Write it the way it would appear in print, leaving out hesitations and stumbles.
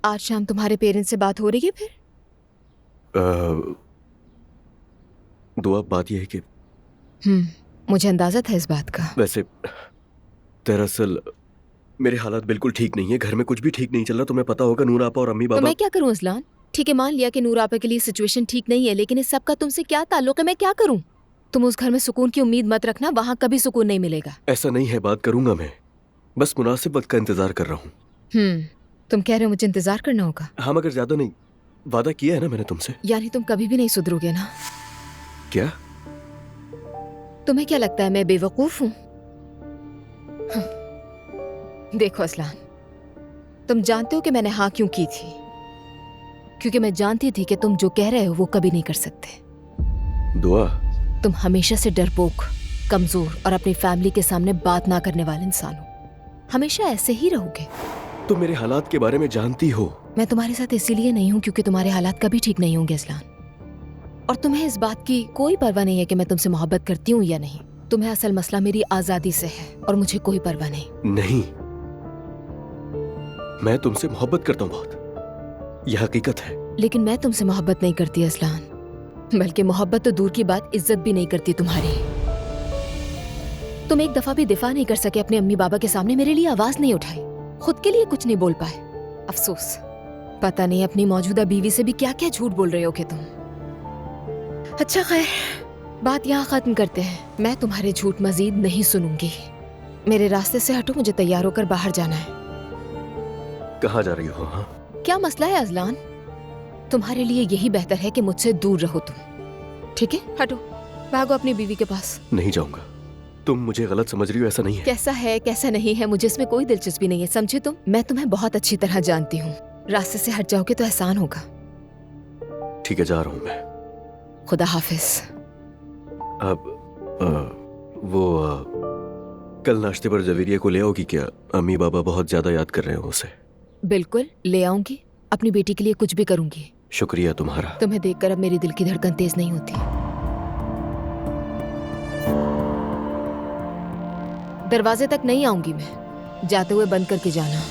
आज शाम तुम्हारे पेरेंट्स से बात हो रही है फिर? दुआ, बात यह है कि मुझे अंदाजा था इस बात का। वैसे दरअसल मेरे हालात बिल्कुल ठीक नहीं है, घर में कुछ भी ठीक नहीं चल रहा। तुम्हें पता होगा, नूर आपा और अम्मी तो बाबा। मैं क्या करूं अजलान? ठीक है, मान लिया कि नूर आपा के लिए सिचुएशन ठीक नहीं है, लेकिन इस सब का तुमसे क्या ताल्लुक है? मैं क्या करूं? तुम उस घर में सुकून की उम्मीद मत रखना, वहां कभी सुकून नहीं मिलेगा। ऐसा नहीं है, बात करूंगा मैं। बस मुनासिब वक्त का इंतजार कर रहा हूँ। तुम कह रहे हो मुझे इंतजार करना होगा? हाँ, मगर ज्यादा नहीं। वादा किया है ना मैंने तुमसे। यानी तुम कभी भी नहीं सुधरोगे ना? क्या? तुम्हें क्या लगता है मैं बेवकूफ हूं? देखो असलान, तुम जानते हो कि मैंने हाँ क्यों की थी? क्योंकि मैं जानती थी कि तुम जो कह रहे हो वो कभी नहीं कर सकते। दुआ, तुम हमेशा से डरपोक, कमजोर और अपनी फैमिली के सामने बात ना करने वाले इंसान हो। हमेशा ऐसे ही रहोगे। तुम मेरे हालात के बारे में जानती हो। मैं तुम्हारे साथ इसीलिए नहीं हूं क्योंकि तुम्हारे हालात कभी ठीक नहीं होंगे असलान। और तुम्हें इस बात की कोई परवाह नहीं है कि मैं तुमसे मोहब्बत करती हूँ या नहीं। तुम्हें असल मसला मेरी आजादी से है और मुझे कोई परवाह नहीं। नहीं, मैं तुमसे मोहब्बत करता हूँ बहुत, यह हकीकत है। लेकिन मैं तुमसे मोहब्बत नहीं करती असलान, बल्कि मोहब्बत तो दूर की बात, इज्जत भी नहीं करती तुम्हारी। तुम एक दफा भी दिफा नहीं कर सके अपने अम्मी बाबा के सामने, मेरे लिए आवाज नहीं उठाई, खुद के लिए कुछ नहीं बोल पाए। अफसोस, पता नहीं अपनी मौजूदा बीवी से भी क्या क्या झूठ बोल रहे हो कि तुम। अच्छा खैर, बात यहाँ खत्म करते हैं। मैं तुम्हारे झूठ मजीद नहीं सुनूंगी। मेरे रास्ते से हटो, मुझे तैयार होकर बाहर जाना है। कहाँ जा रही हो? हाँ, क्या मसला है अजलान? तुम्हारे लिए यही बेहतर है कि मुझसे दूर रहो तुम। ठीक है, हटो, भागो अपनी बीवी के पास। नहीं जाऊंगा। तुम मुझे गलत समझ रही हो, ऐसा नहीं है। कैसा है कैसा नहीं है, मुझे इसमें कोई दिलचस्पी नहीं है, समझे तुम? मैं तुम्हें बहुत अच्छी तरह जानती हूँ। रास्ते से हट जाओगे तो एहसान होगा। ठीक है, जा रहा हूँ मैं। खुदा हाफिज। अब कल नाश्ते पर जवेरिया को ले आओगी क्या? अम्मी बाबा बहुत ज्यादा याद कर रहे हो उसे। बिल्कुल ले आऊंगी, अपनी बेटी के लिए कुछ भी करूंगी। शुक्रिया तुम्हारा। तुम्हें देखकर अब मेरी दिल की धड़कन तेज नहीं होती। दरवाजे तक नहीं आऊंगी मैं, जाते हुए बंद करके जाना।